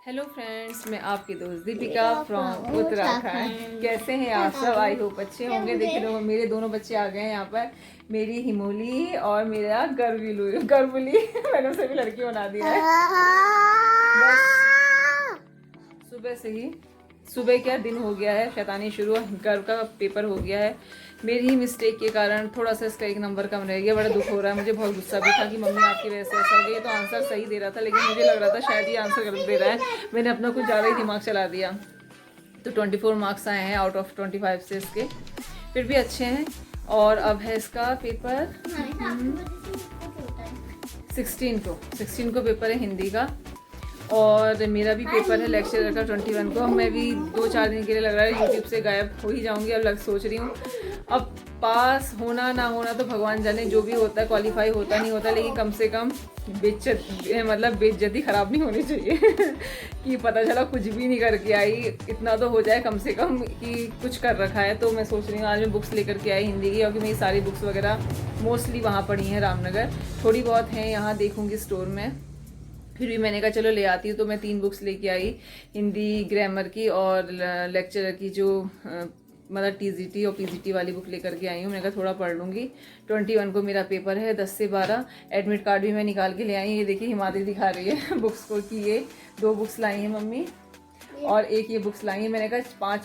Hello friends, मैं आपकी दोस्त दीपिका फ्रॉम उत्तराखंड। कैसे हैं आप सब? आई होप अच्छे होंगे। देखिए मेरे दोनों बच्चे आ गए हैं यहाँ पर, मेरी हिमोली और मेरा गर्बुली मैंने उसे भी लड़की बना दिया है। बस सुबह से ही सुबह क्या दिन हो गया है, शैतानी शुरू, गर्व का पेपर हो गया है। मेरी ही मिस्टेक के कारण थोड़ा सा इसका एक नंबर कम रह गया। बड़ा दुख हो रहा है मुझे, बहुत गुस्सा भी था कि मम्मी आपकी वजह से ऐसा हो गया। तो आंसर सही दे रहा था, लेकिन मुझे लग रहा था शायद ये आंसर गलत दे रहा है। मैंने अपना कुछ ज़्यादा ही दिमाग चला दिया। तो 24 मार्क्स आए हैं आउट ऑफ 25 से इसके, फिर भी अच्छे हैं। और अब है इसका पेपर 16 को पेपर है हिंदी का। और मेरा भी पेपर है लेक्चरर का 21 को। मैं भी 2-4 दिन के लिए लग रहा है यूट्यूब से गायब हो ही जाऊंगी। अब सोच रही हूँ अब पास होना ना होना तो भगवान जाने, जो भी होता है, क्वालिफाई होता नहीं होता, लेकिन कम से कम बेइज्जती खराब नहीं होनी चाहिए कि पता चला कुछ भी नहीं करके आई। इतना तो हो जाए कम से कम कि कुछ कर रखा है। तो मैं सोच रही हूँ आज मैं बुक्स लेकर के आई हिंदी की, क्योंकि मेरी सारी बुक्स वगैरह मोस्टली वहाँ पड़ी हैं रामनगर। थोड़ी बहुत हैं यहाँ, देखूँगी स्टोर में। फिर भी मैंने कहा चलो ले आती हूँ। तो मैं 3 बुक्स लेके आई, हिंदी ग्रामर की और लेक्चरर की, जो मतलब टीजीटी और पीजीटी वाली बुक लेकर के आई हूँ। मैंने कहा थोड़ा पढ़ लूँगी। 21 को मेरा पेपर है 10 से 12। एडमिट कार्ड भी मैं निकाल के ले आई। ये देखिए हिमाद्री दिखा रही है बुक्स को कि ये 2 बुक्स लाई हैं मम्मी और एक ये बुक्स लाई हैं। मैंने कहा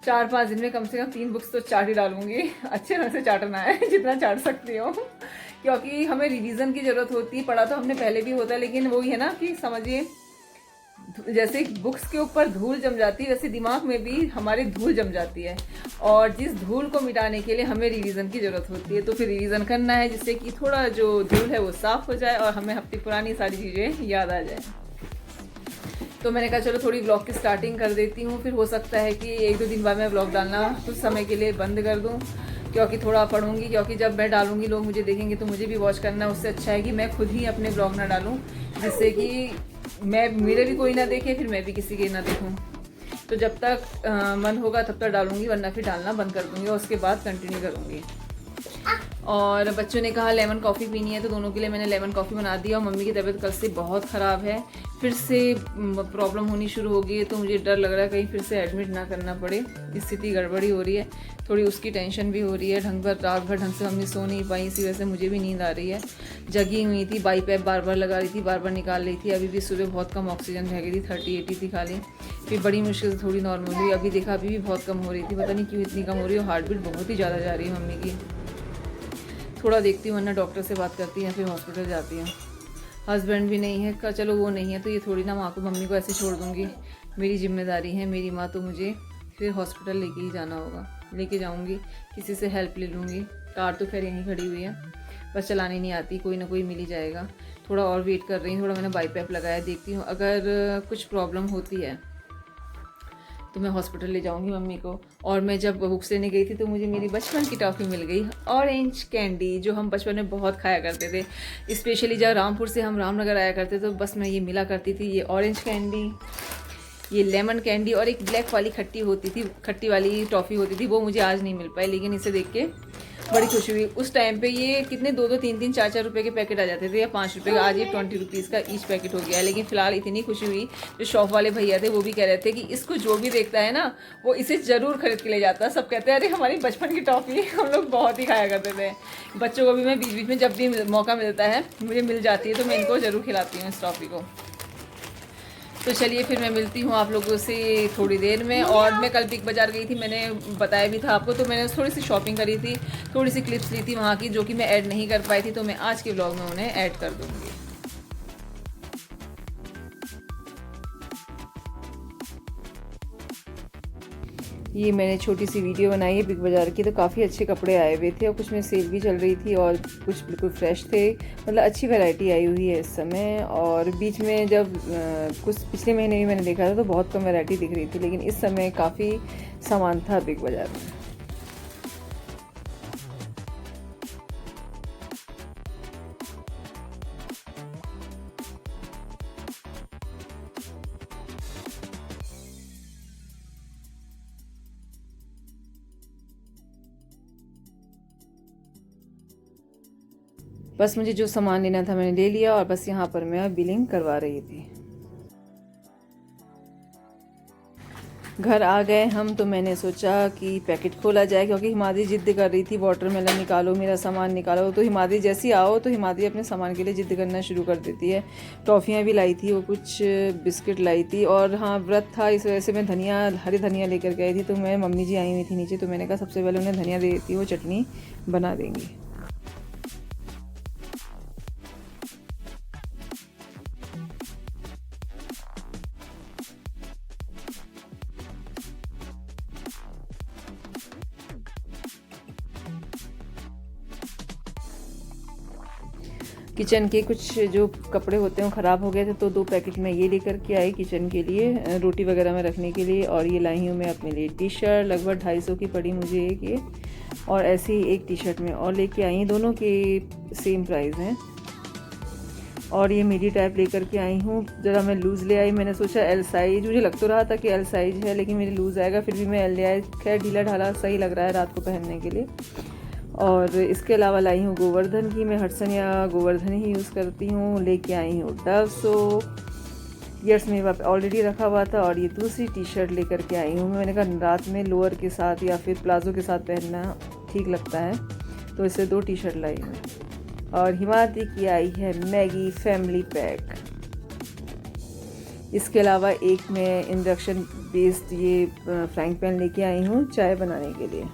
4-5 दिन में कम से कम 3 बुक्स तो चाट ही डालूंगी। अच्छे ढंग से चाटना है जितना चाट सकती हूँ, क्योंकि हमें रिवीजन की ज़रूरत होती है। पढ़ा तो हमने पहले भी होता है, लेकिन वही है ना कि समझिए जैसे बुक्स के ऊपर धूल जम जाती है, वैसे दिमाग में भी हमारी धूल जम जाती है। और जिस धूल को मिटाने के लिए हमें रिवीजन की ज़रूरत होती है। तो फिर रिवीजन करना है जिससे कि थोड़ा जो धूल है वो साफ़ हो जाए और हमें हफ्ते पुरानी सारी चीज़ें याद आ जाए। तो मैंने कहा चलो थोड़ी ब्लॉग की स्टार्टिंग कर देती हूँ। फिर हो सकता है कि 1-2 दिन बाद मैं ब्लॉग डालना कुछ समय के लिए बंद कर दूँ, क्योंकि थोड़ा पढ़ूंगी। क्योंकि जब मैं डालूंगी लोग मुझे देखेंगे तो मुझे भी वॉच करना है। उससे अच्छा है कि मैं खुद ही अपने ब्लॉग ना डालूँ, जिससे कि मेरे भी कोई ना देखे, फिर मैं भी किसी के ना देखूँ। तो जब तक मन होगा तब तक डालूंगी, वरना फिर डालना बंद कर दूँगी और उसके बाद कंटिन्यू करूँगी। और बच्चों ने कहा लेमन कॉफ़ी पीनी है, तो दोनों के लिए मैंने लेमन कॉफ़ी बना दी। और मम्मी की तबीयत कल से बहुत ख़राब है, फिर से प्रॉब्लम होनी शुरू हो गई है। तो मुझे डर लग रहा है कहीं फिर से एडमिट ना करना पड़े, स्थिति गड़बड़ी हो रही है थोड़ी, उसकी टेंशन भी हो रही है। रात भर ढंग से मम्मी सो नहीं पाई, इसी वजह से मुझे भी नींद आ रही है। जगी हुई थी, बाईपैप बार बार लगा रही थी, बार बार निकाल रही थी। अभी भी सुबह बहुत कम ऑक्सीजन रह गई थी, 30-80 थी खाली। फिर बड़ी मुश्किल से थोड़ी नॉर्मल हुई। अभी देखा अभी भी बहुत कम हो रही थी, पता नहीं क्यों इतनी कम हो रही है। हार्ट बीट बहुत ही ज़्यादा जा रही है मम्मी की। थोड़ा देखती हूँ, वरना डॉक्टर से बात करती हैं, फिर हॉस्पिटल जाती हूँ। हस्बैंड भी नहीं है, चलो वो नहीं है तो ये थोड़ी ना माँ को मम्मी को ऐसे छोड़ दूँगी। मेरी जिम्मेदारी है, मेरी माँ, तो मुझे फिर हॉस्पिटल लेके ही जाना होगा। लेके जाऊँगी, किसी से हेल्प ले लूँगी। कार तो खैर यहीं खड़ी हुई है, बस चलानी नहीं आती, कोई ना कोई मिल ही जाएगा। थोड़ा और वेट कर रही हूँ, थोड़ा मैंने बाईपैप लगाया, देखती हूँ अगर कुछ प्रॉब्लम होती है तो मैं हॉस्पिटल ले जाऊंगी मम्मी को। और मैं जब बुक्स लेने गई थी तो मुझे मेरी बचपन की टॉफ़ी मिल गई, ऑरेंज कैंडी, जो हम बचपन में बहुत खाया करते थे। स्पेशली जब रामपुर से हम रामनगर आया करते तो बस मैं ये मिला करती थी, ये ऑरेंज कैंडी, ये लेमन कैंडी, और एक ब्लैक वाली खट्टी वाली टॉफ़ी होती थी, वो मुझे आज नहीं मिल पाई। लेकिन इसे देख के बड़ी खुशी हुई। उस टाइम पे ये कितने 2-2, 3-3, 4-4 रुपये के पैकेट आ जाते थे, या 5 रुपये का। आज ये 20 रुपीज़ का ईच पैकेट हो गया है। लेकिन फिलहाल इतनी खुशी हुई, जो शॉप वाले भैया थे वो भी कह रहे थे कि इसको जो भी देखता है ना वो इसे ज़रूर खरीद के ले जाता है। सब कहते हैं अरे हमारी बचपन की टॉफ़ी हम लोग बहुत ही खाया करते थे। बच्चों को भी मैं बीच बीच में जब भी मौका मिलता है, मुझे मिल जाती है, तो मैं इनको ज़रूर खिलाती हूँ इस टॉफ़ी को। तो चलिए फिर मैं मिलती हूँ आप लोगों से थोड़ी देर में। और मैं कल बिग बाज़ार गई थी, मैंने बताया भी था आपको। तो मैंने थोड़ी सी शॉपिंग करी थी, थोड़ी सी क्लिप्स ली थी वहाँ की, जो कि मैं ऐड नहीं कर पाई थी। तो मैं आज के व्लॉग में उन्हें ऐड कर दूँगी। ये मैंने छोटी सी वीडियो बनाई है बिग बाज़ार की। तो काफ़ी अच्छे कपड़े आए हुए थे और कुछ में सेल भी चल रही थी और कुछ बिल्कुल फ्रेश थे। मतलब अच्छी वैरायटी आई हुई है इस समय। और बीच में जब कुछ पिछले महीने भी मैंने देखा था तो बहुत कम वैरायटी दिख रही थी, लेकिन इस समय काफ़ी सामान था बिग बाज़ार में। बस मुझे जो सामान लेना था मैंने ले लिया और बस यहाँ पर मैं बिलिंग करवा रही थी। घर आ गए हम, तो मैंने सोचा कि पैकेट खोला जाए, क्योंकि हिमाद्री जिद्द कर रही थी वाटरमेलन निकालो, मेरा सामान निकालो। तो हिमाद्री जैसी आओ तो हिमाद्री अपने सामान के लिए जिद्द करना शुरू कर देती है। टॉफ़ियाँ भी लाई थी, वो कुछ बिस्किट लाई थी, और हाँ व्रत था इस वजह से मैं धनिया, हरी धनिया लेकर गई थी। तो मैं मम्मी जी आई हुई थी नीचे, तो मैंने कहा सबसे पहले उन्हें धनिया दे देती, वो चटनी बना देंगी। किचन के कुछ जो कपड़े होते हैं वो ख़राब हो गए थे, तो 2 पैकेट में ये लेकर के आई किचन के लिए, रोटी वगैरह में रखने के लिए। और ये लाई हूँ मैं अपने लिए टी शर्ट, लगभग 250 की पड़ी मुझे एक ये, और ऐसे ही एक टी शर्ट में और लेके आई, दोनों के सेम प्राइस हैं। और ये मीडी टाइप लेकर के आई हूँ, ज़रा मैं लूज़ ले आई, मैंने सोचा एल साइज, मुझे लग तो रहा था कि एल साइज है लेकिन मेरी लूज़ आएगा, फिर भी मैं एल ले आई। खैर ढीला ढाला सही लग रहा है रात को पहनने के लिए। और इसके अलावा लाई हूँ गोवर्धन की, मैं हटसन या गोवर्धन ही यूज़ करती हूँ। लेके आई हूँ डव सोप, ईयर्स मेरे पास ऑलरेडी रखा हुआ था। और ये दूसरी टी शर्ट लेकर के आई हूँ, मैंने कहा रात में लोअर के साथ या फिर प्लाजो के साथ पहनना ठीक लगता है, तो इससे 2 टी शर्ट लाई हूँ। और हिमाद्री की आई है मैगी फैमिली पैक। इसके अलावा एक मैं इंडक्शन बेस्ड ये फ्राइंग पैन लेके आई हूँ चाय बनाने के लिए।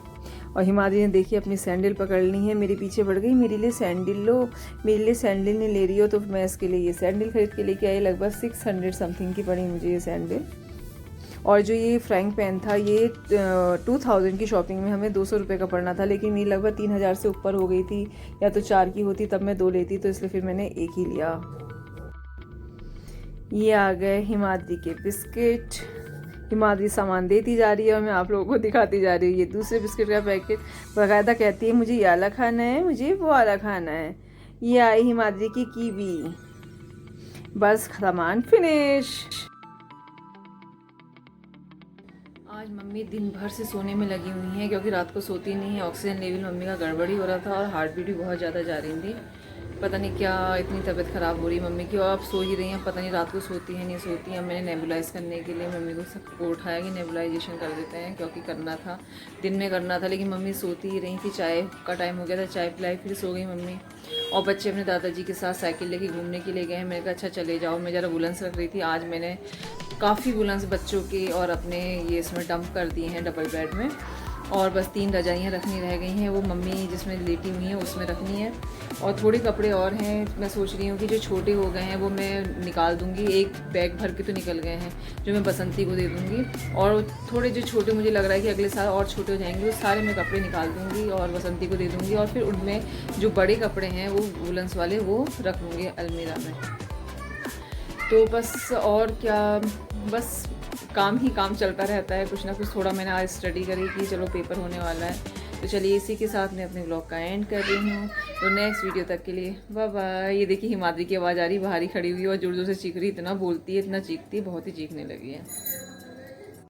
और हिमाद्री ने देखिए अपनी सैंडल पकड़ ली है, मेरे पीछे पड़ गई, मेरे लिए सैंडल लो, मेरे लिए सैंडल नहीं ले रही हो। तो मैं इसके लिए ये सैंडल खरीद के लेके आई, लगभग 600 समथिंग की पड़ी मुझे ये सैंडल। और जो ये फ्राइंग पैन था ये 2000 की शॉपिंग में हमें 200 रुपये का पड़ना था, लेकिन मेरी लगभग 3000 से ऊपर हो गई थी, या तो 4 की होती तब मैं 2 लेती, तो इसलिए फिर मैंने एक ही लिया। ये आ गए हिमाद्री के बिस्किट, हिमाद्री सामान देती जा रही है और मैं आप लोगों को दिखाती जा रही हूँ। ये दूसरे बिस्किट का पैकेट, बाकायदा कहती है मुझे ये वाला खाना है, मुझे वो वाला खाना है। ये आई हिमाद्री की कीवी, बस सामान फिनिश। आज मम्मी दिन भर से सोने में लगी हुई हैं, क्योंकि रात को सोती नहीं है। ऑक्सीजन लेवल मम्मी का गड़बड़ी हो रहा था और हार्ट बीट भी बहुत ज़्यादा जा रही थी, पता नहीं क्या इतनी तबीयत ख़राब हो रही मम्मी की। और अब सो ही रही हैं, पता नहीं रात को सोती हैं नहीं सोती हैं। मैंने नेबुलाइज़ करने के लिए मम्मी को सबको उठाया कि नेबुलाइजेशन कर देते हैं, क्योंकि करना था, दिन में करना था, लेकिन मम्मी सोती ही रही थी। चाय का टाइम हो गया था, चाय पिलाई, फिर सो गई मम्मी। और बच्चे अपने दादाजी के साथ साइकिल लेके घूमने के लिए गए हैं। मैंने कहा अच्छा चले जाओ, मैं ज़रा वुलन्स रख रही थी। आज मैंने काफ़ी वुलन्स बच्चों के और अपने ये इसमें डंप कर दिए हैं डबल बेड में, और बस 3 रजाइयाँ रखनी रह गई हैं, वो मम्मी जिसमें लेटी हुई हैं उसमें रखनी है। और थोड़े कपड़े और हैं, मैं सोच रही हूँ कि जो छोटे हो गए हैं वो मैं निकाल दूँगी, एक बैग भर के तो निकल गए हैं, जो मैं बसंती को दे दूँगी। और थोड़े जो छोटे मुझे लग रहा है कि अगले साल और छोटे हो जाएंगे, वो सारे मैं कपड़े निकाल दूँगी और बसंती को दे दूँगी। और फिर उनमें जो बड़े कपड़े हैं वो वुलन्स वाले वो रख लूँगी अलमीरा में। तो बस और क्या, बस काम ही काम चलता रहता है, कुछ ना कुछ। थोड़ा मैंने आज स्टडी करी कि चलो पेपर होने वाला है, तो चलिए इसी के साथ मैं अपने ब्लॉग का एंड कर रही हूँ। तो नेक्स्ट वीडियो तक के लिए बाय बाय। ये देखिए हिमाद्री की आवाज़ आ रही, बाहर ही खड़ी हुई है और जोर जोर से चीख रही, इतना बोलती है, इतना चीखती है, बहुत ही चीखने लगी है।